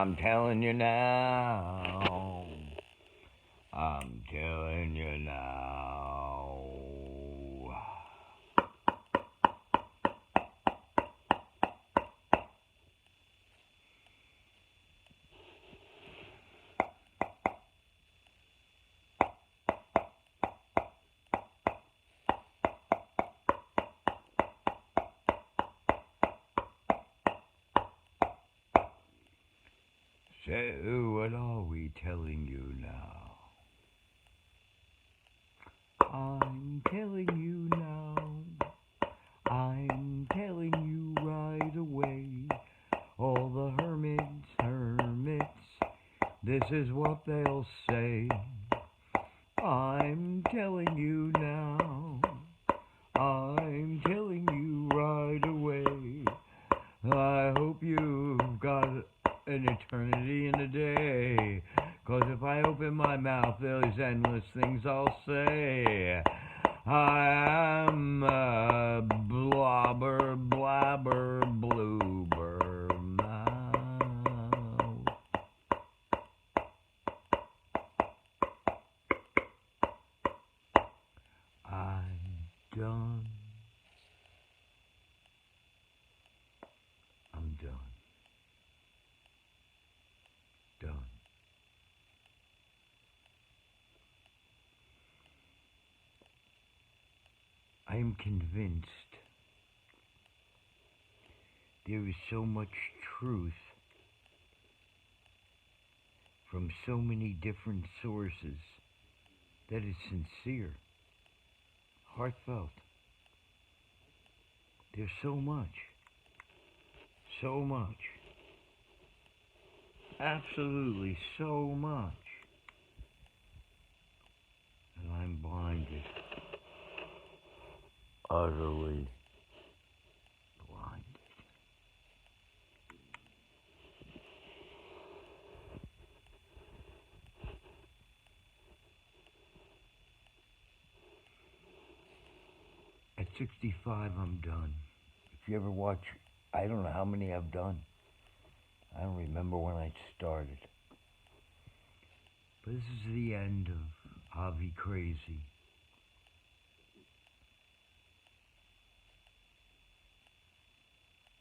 I'm telling you now. I'm telling you now. So, what are we telling you now? I'm telling you now. I'm telling you right away. All the hermits, this is what they'll say. I'm telling you now. I'm telling you right away. I hope you've got an eternity in a day. 'Cause if I open my mouth, there's endless things I'll say. I am a blobber, blabber, bloober mouth. I'm done. I'm done. Done. I am convinced there is so much truth from so many different sources that is sincere, heartfelt. There's so much, absolutely so much, and I'm blinded, utterly blinded. At 65, I'm done. If you ever watch, I don't know how many I've done. I don't remember when I started. But this is the end of Avi Crazy.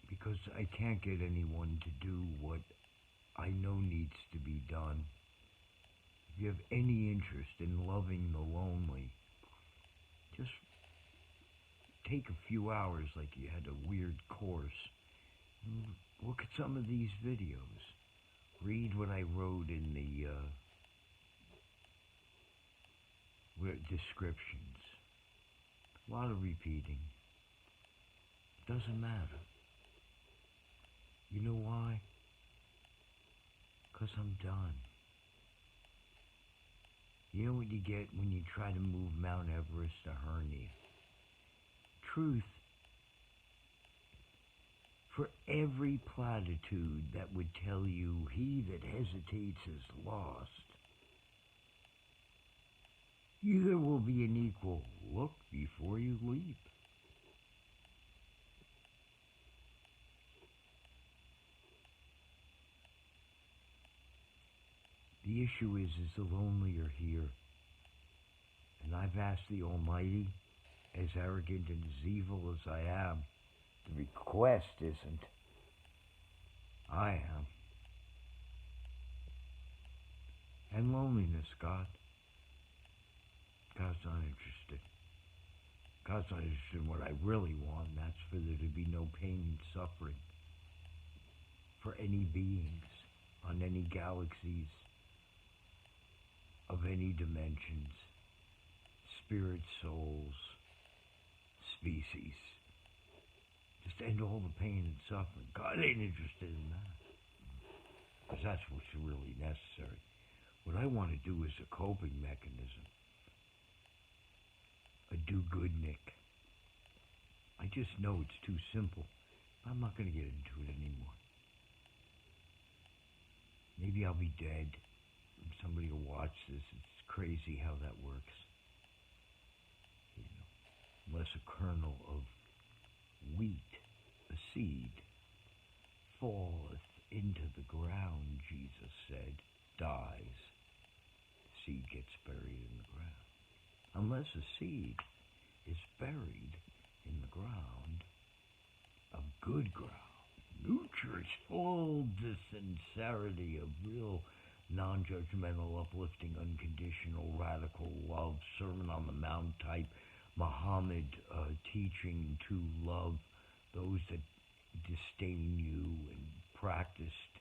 Because I can't get anyone to do what I know needs to be done. If you have any interest in loving the lonely, just take a few hours like you had a weird course. Look at some of these videos. Read what I wrote in the descriptions. A lot of repeating. Doesn't matter. You know why? 'Cause I'm done. You know what you get when you try to move Mount Everest? A hernia. Truth. For every platitude that would tell you he that hesitates is lost, either will be an equal look before you leap. The issue is the lonely are here. And I've asked the Almighty, as arrogant and as evil as I am, the request isn't, I am. And loneliness, God. God's not interested. God's not interested in what I really want, and that's for there to be no pain and suffering for any beings on any galaxies of any dimensions, spirit, souls, species. Just end all the pain and suffering. God ain't interested in that. Because that's what's really necessary. What I want to do is a coping mechanism. A do-goodnik. I just know it's too simple. I'm not going to get into it anymore. Maybe I'll be dead. And somebody will watch this. It's crazy how that works. You know, unless a kernel of wheat, a seed, falleth into the ground, Jesus said, dies. Seed gets buried in the ground. Unless a seed is buried in the ground of good ground, nutritious, full the sincerity of real non-judgmental, uplifting, unconditional, radical love, Sermon on the Mount type, Muhammad teaching to love those that disdain you, and practiced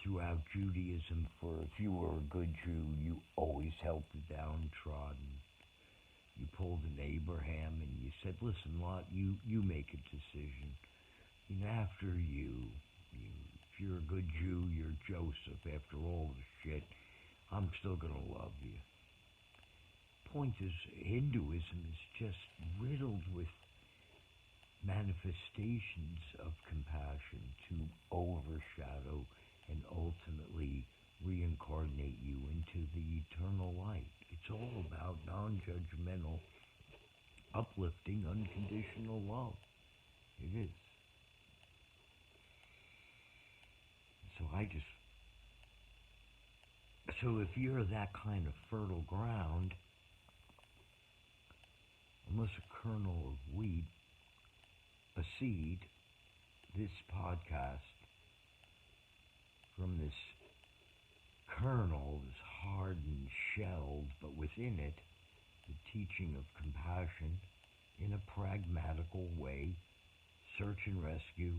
throughout Judaism. For if you were a good Jew, you always helped the downtrodden. You pulled an Abraham and you said, listen, Lot, you make a decision. And after you, if you're a good Jew, you're Joseph. After all the shit, I'm still going to love you. Point is, Hinduism is just riddled with manifestations of compassion to overshadow and ultimately reincarnate you into the eternal light. It's all about non-judgmental, uplifting, unconditional love. It is. So if you're that kind of fertile ground, unless a kernel of wheat, a seed, this podcast, from this kernel is hardened, shelled, but within it, the teaching of compassion in a pragmatical way, search and rescue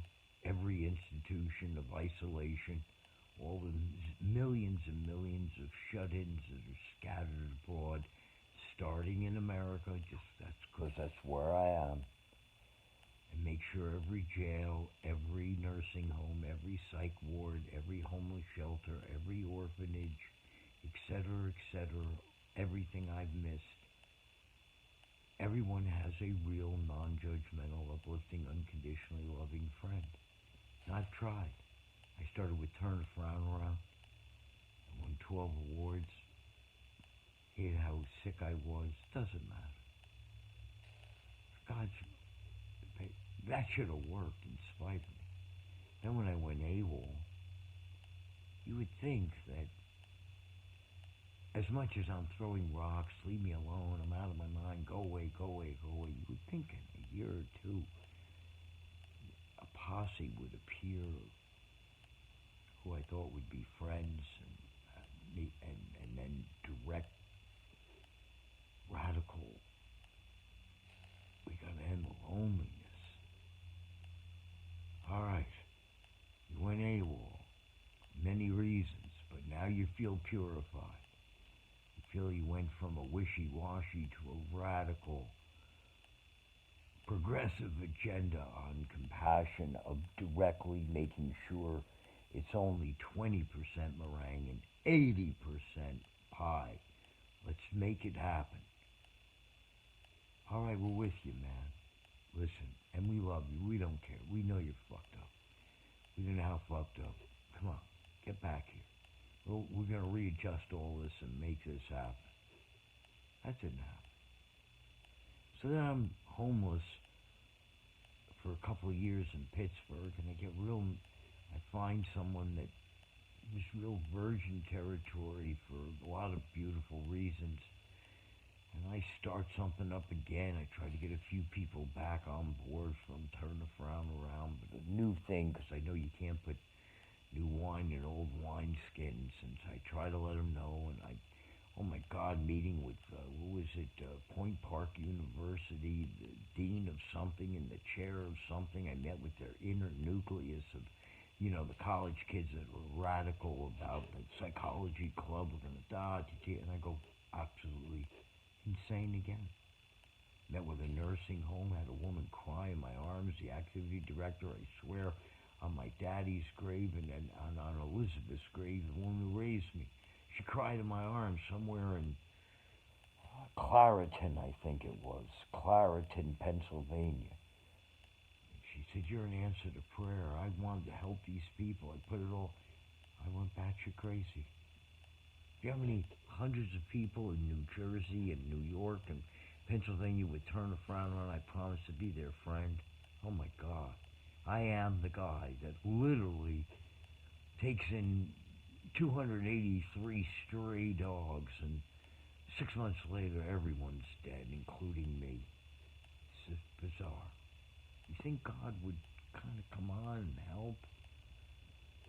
every institution of isolation, all the millions and millions of shut-ins that are scattered abroad, starting in America, that's where I am. And make sure every jail, every nursing home, every psych ward, every homeless shelter, every orphanage, etc., everything I've missed, everyone has a real, non-judgmental, uplifting, unconditionally loving friend. And I've tried. I started with Turn a Frown Around. I won 12 awards. Hated how sick I was. Doesn't matter. God's that should have worked in spite of me. Then when I went AWOL, you would think that as much as I'm throwing rocks, leave me alone, I'm out of my mind, go away, you would think in a year or two, a posse would appear who I thought would be friends and then direct, radical, we gotta end the loneliness. All right, you went AWOL, many reasons, but now you feel purified. You feel you went from a wishy-washy to a radical, progressive agenda on compassion of directly making sure it's only 20% meringue and 80% pie. Let's make it happen. All right, we're with you, man. Listen, and we love you. We don't care. We know you're fucked up. We don't know how fucked up. Come on, get back here. We're going to readjust all this and make this happen. That didn't happen. So then I'm homeless for a couple of years in Pittsburgh, and I find someone that was real virgin territory for a lot of beautiful reasons. And I start something up again. I try to get a few people back on board from Turn the Frown Around, but a new thing, because I know you can't put new wine in old wineskins. And so I try to let them know. And oh my God, meeting with, Point Park University, the dean of something and the chair of something. I met with their inner nucleus of, the college kids that were radical about the psychology club. We're going to and I go, absolutely insane again. Met with a nursing home, had a woman cry in my arms, the activity director, I swear, on my daddy's grave and on Elizabeth's grave, the woman who raised me. She cried in my arms somewhere in Clariton, I think it was, Clariton, Pennsylvania. She said, you're an answer to prayer. I wanted to help these people. I went batshit crazy. Do you know how many hundreds of people in New Jersey and New York and Pennsylvania would turn a frown around? I promised to be their friend. Oh my God. I am the guy that literally takes in 283 stray dogs, and 6 months later, everyone's dead, including me. It's just bizarre. You think God would kind of come on and help?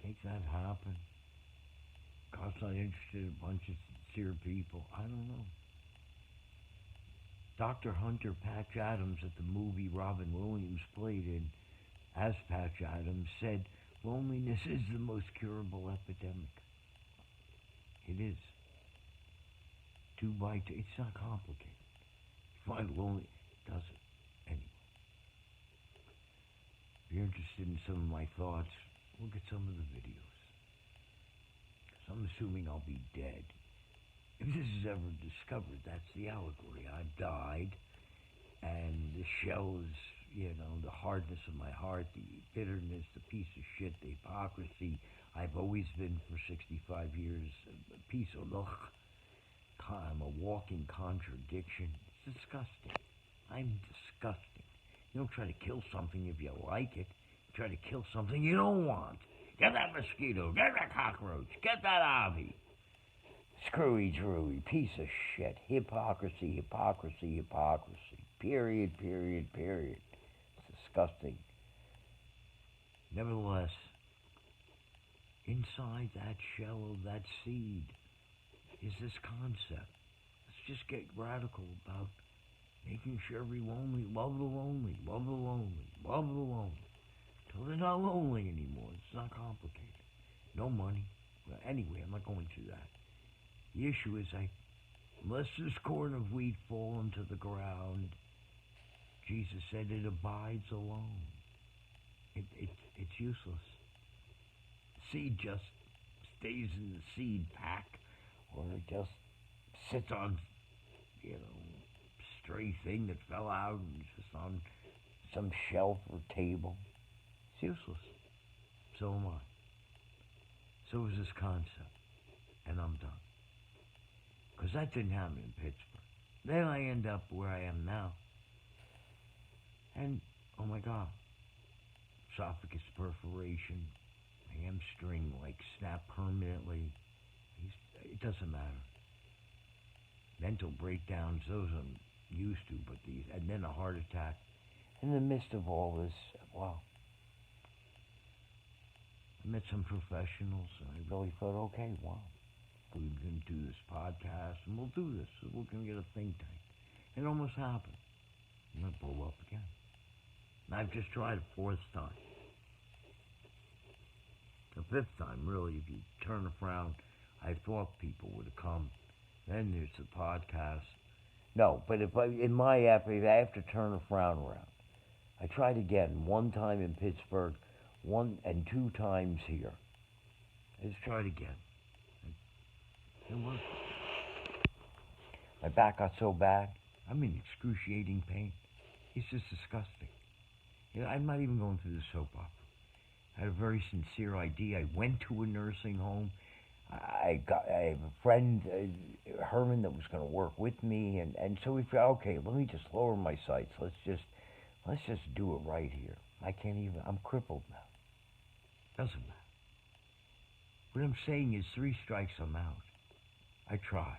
Make that happen? God's not interested in a bunch of sincere people. I don't know. Dr. Hunter Patch Adams at the movie Robin Williams played in as Patch Adams said, loneliness is the most curable epidemic. It is. 2 by 2. It's not complicated. You find lonely. It doesn't. Anyway. If you're interested in some of my thoughts, look at some of the videos. So I'm assuming I'll be dead. If this is ever discovered, that's the allegory. I've died, and the shell is, the hardness of my heart, the bitterness, the piece of shit, the hypocrisy. I've always been for 65 years a piece of ugh. I'm a walking contradiction. It's disgusting. I'm disgusting. You don't try to kill something if you like it. You try to kill something you don't want. Get that mosquito. Get that cockroach. Get that avi. Screwy Drewy. Piece of shit. Hypocrisy, hypocrisy, hypocrisy. Period, period, period. It's disgusting. Nevertheless, inside that shell of that seed is this concept. Let's just get radical about making sure every lonely, love the lonely, love the lonely, love the lonely. Till they're not lonely anymore. It's not complicated. No money. Well, anyway, I'm not going to that. The issue is, unless this corn of wheat fall into the ground, Jesus said it abides alone. It's useless. Seed just stays in the seed pack, or it just sits on, stray thing that fell out and just on some shelf or table. It's useless. So am I. So is this concept. And I'm done. Because that didn't happen in Pittsburgh. Then I end up where I am now. And, oh my God, esophagus perforation, hamstring snapped permanently. It doesn't matter. Mental breakdowns, those I'm used to, but and then a heart attack. In the midst of all this, wow. I met some professionals, and I really thought, okay, wow, we're going to do this podcast, and we'll do this. So we're going to get a think tank. It almost happened. I'm going to blow up again. And I've just tried a fourth time. The fifth time, really, if you turn around, I thought people would have come. Then there's the podcast. No, but if I have to turn a frown around. I tried again, one time in Pittsburgh, 1 and 2 times here. Let's try it again. It worked. My back got so bad, I'm in excruciating pain. It's just disgusting. I'm not even going through the soap opera. I had a very sincere idea. I went to a nursing home. I have a friend, Herman, that was going to work with me, and so we thought, okay, let me just lower my sights. Let's just do it right here. I'm crippled now. Doesn't matter. What I'm saying is 3 strikes, I'm out. I tried.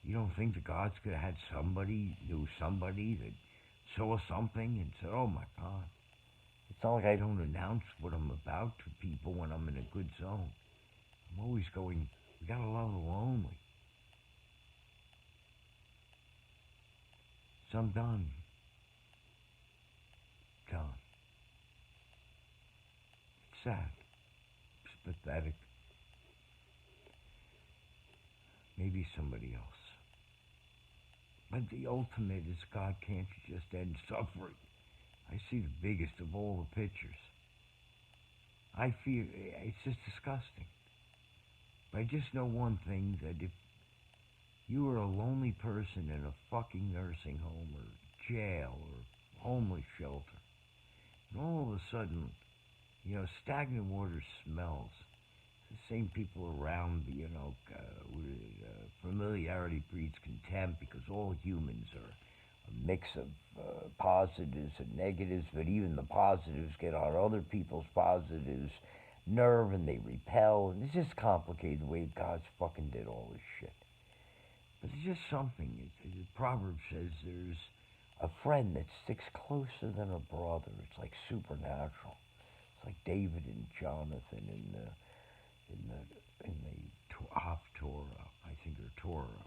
You don't think that God's could have had knew somebody that saw something and said, oh my God. It's not like I don't announce what I'm about to people when I'm in a good zone. I'm always going, we gotta love the lonely. So I'm done. Done. It's sad. It's pathetic. Maybe somebody else. But the ultimate is, God, can't you just end suffering? I see the biggest of all the pictures. I feel it's just disgusting. But I just know one thing, that if you are a lonely person in a fucking nursing home or jail or homeless shelter, and all of a sudden, stagnant water smells. The same people around, familiarity breeds contempt, because all humans a mix of positives and negatives, but even the positives get on other people's positives nerve and they repel, and it's just complicated the way God's fucking did all this shit. But it's just something. The proverb says there's a friend that sticks closer than a brother. It's like supernatural. It's like David and Jonathan in the Torah, I think, or Torah.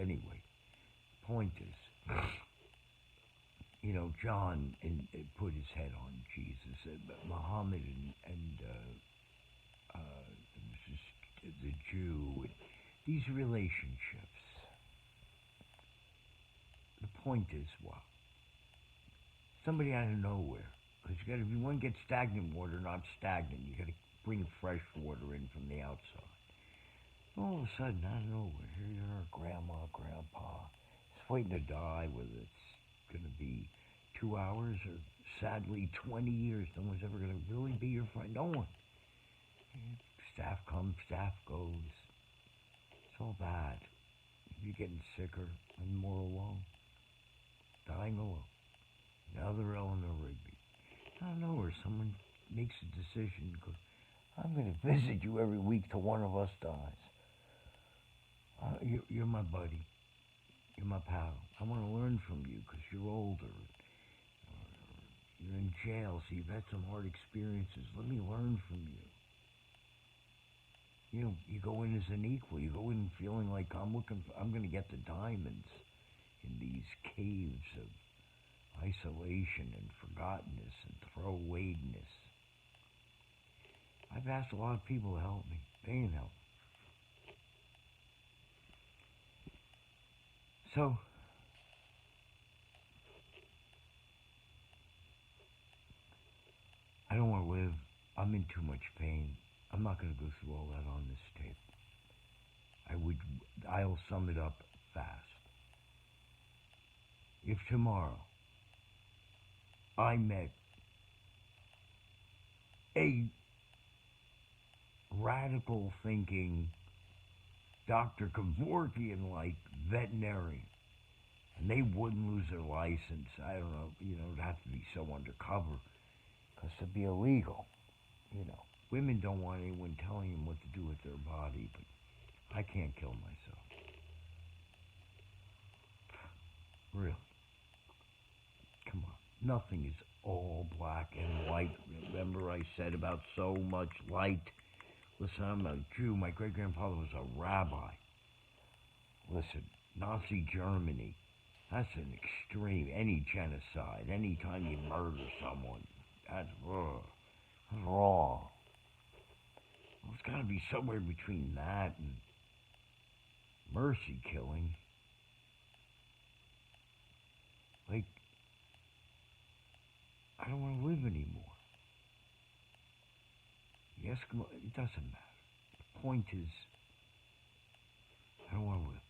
Anyway, point is, John put his head on Jesus. Muhammad and the Jew. These relationships. The point is what? Somebody out of nowhere. Because if you want to get stagnant water, not stagnant, you got to bring fresh water in from the outside. All of a sudden, out of nowhere, here you are, grandma, grandpa, just waiting to die, whether it's going to be 2 hours or sadly 20 years. No one's ever going to really be your friend. No one. Staff comes, staff goes. It's all bad. You're getting sicker and more alone. Dying alone. Another Eleanor Rigby. Out of nowhere, someone makes a decision and goes, I'm going to visit you every week till one of us dies. You're my buddy. You're my pal. I want to learn from you because you're older. You're in jail, so you've had some hard experiences. Let me learn from you. You go in as an equal. You go in feeling like I'm going to get the diamonds in these caves of isolation and forgottenness and throwawayness. I've asked a lot of people to help me. They ain't help. So, I don't want to live. I'm in too much pain. I'm not going to go through all that on this tape. I'll sum it up fast. If tomorrow I met a radical thinking Dr. Kevorkian-like veterinarian, and they wouldn't lose their license, I don't know, it'd have to be so undercover, because it'd be illegal, Women don't want anyone telling them what to do with their body, but I can't kill myself. Really. Come on. Nothing is all black and white. Remember I said about so much light? Listen, I'm a Jew. My great-grandfather was a rabbi. Listen, Nazi Germany, that's an extreme. Any genocide, any time you murder someone, that's wrong. That's wrong. Well, it's got to be somewhere between that and mercy killing. Like, I don't want to live anymore. The Eskimo, it doesn't matter. The point is, I don't want to live.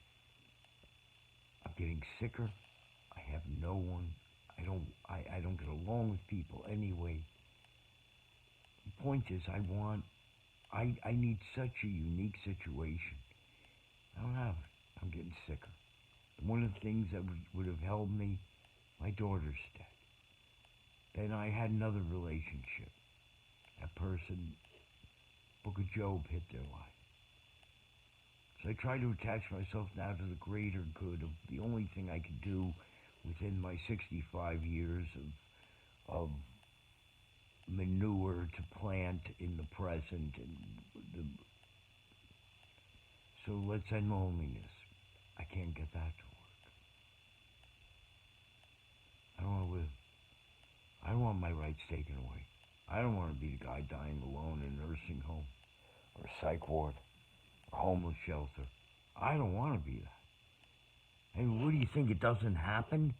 I'm getting sicker. I have no one. I don't get along with people anyway. The point is, I need such a unique situation. I don't have it. I'm getting sicker. And one of the things that would have helped me, my daughter's dead. Then I had another relationship. That person, Book of Job, hit their life. So I try to attach myself now to the greater good of the only thing I could do within my 65 years of manure to plant in the present. So let's end loneliness. I can't get that to work. I don't want to live. I don't want my rights taken away. I don't want to be the guy dying alone in a nursing home or a psych ward or homeless shelter. I don't want to be that. And what do you think, it doesn't happen?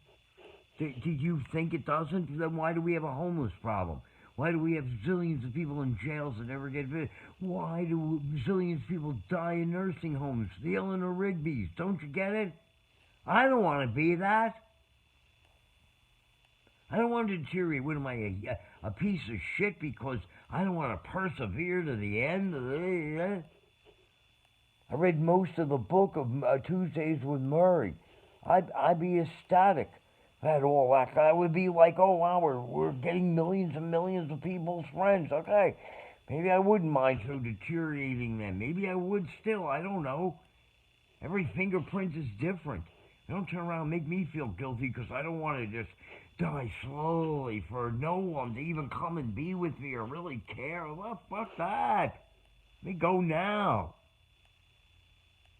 Did you think it doesn't? Then why do we have a homeless problem? Why do we have zillions of people in jails that never get visited? Why do zillions of people die in nursing homes? The Eleanor Rigbys, don't you get it? I don't want to be that. I don't want to deteriorate. What am I, a piece of shit because I don't want to persevere to the end? I read most of the book of Tuesdays with Murray. I'd be ecstatic at all that. I would be like, oh wow, we're getting millions and millions of people's friends. Okay, maybe I wouldn't mind so deteriorating them. Maybe I would still. I don't know. Every fingerprint is different. Don't turn around and make me feel guilty because I don't want to just die slowly for no one to even come and be with me or really care. Well, fuck that. Let me go now.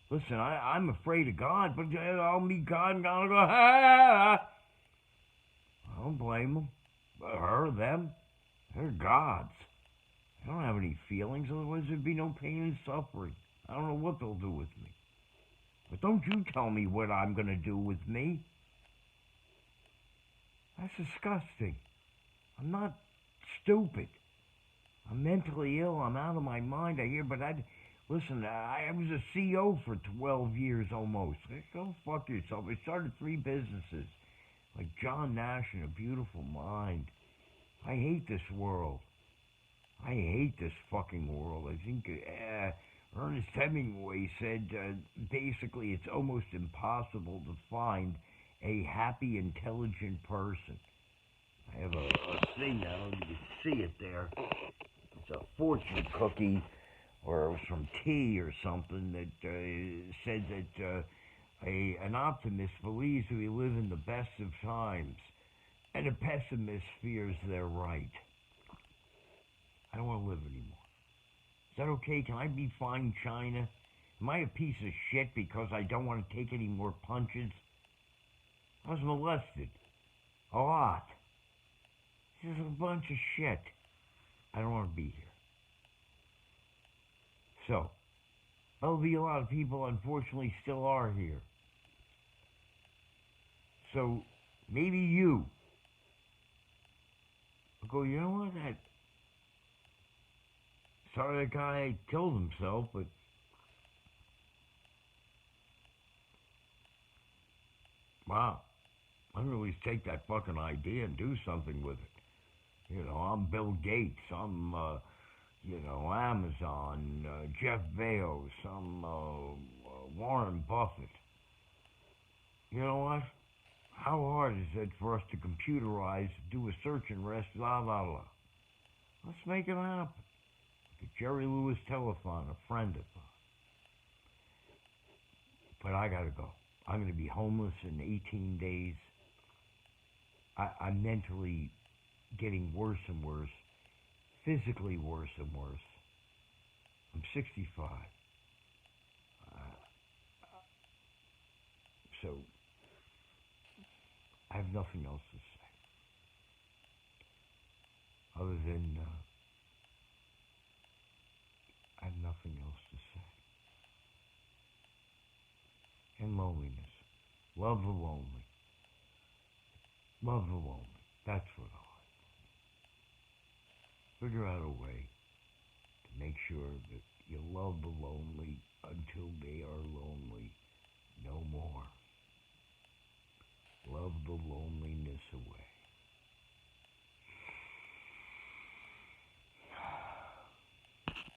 Listen, I'm afraid of God, but I'll meet God and God will go, ah. I don't blame them. Her, them. They're gods. They don't have any feelings, otherwise there'd be no pain and suffering. I don't know what they'll do with me. But don't you tell me what I'm going to do with me. That's disgusting. I'm not stupid. I'm mentally ill. I'm out of my mind. I hear, but listen. I was a CEO for 12 years almost. Go fuck yourself. I started 3 businesses, like John Nash and A Beautiful Mind. I hate this world. I hate this fucking world. I think Ernest Hemingway said basically it's almost impossible to find a happy, intelligent person. I have a thing now. You can see it there. It's a fortune cookie, or it was from tea or something that said that an optimist believes we live in the best of times, and a pessimist fears they're right. I don't want to live anymore. Is that okay? Can I be fine, China? Am I a piece of shit because I don't want to take any more punches? I was molested. A lot. This is a bunch of shit. I don't want to be here. So, there'll be a lot of people, unfortunately, still are here. So, maybe you will go, you know what? Sorry that guy killed himself, but wow, I'm going to at least take that fucking idea and do something with it. You know, I'm Bill Gates. I'm, Amazon, Jeff Bezos. I'm Warren Buffett. You know what? How hard is it for us to computerize, do a search and rest, blah, blah, blah? Let's make it happen. The Jerry Lewis Telethon, a friend of mine. But I gotta go. I'm gonna be homeless in 18 days. I'm mentally getting worse and worse, physically worse and worse. I'm 65. So I have nothing else to say other than I have nothing else to say. And loneliness. Love the lonely. Love the lonely. That's what I like. Figure out a way to make sure that you love the lonely until they are lonely no more. Love the loneliness away.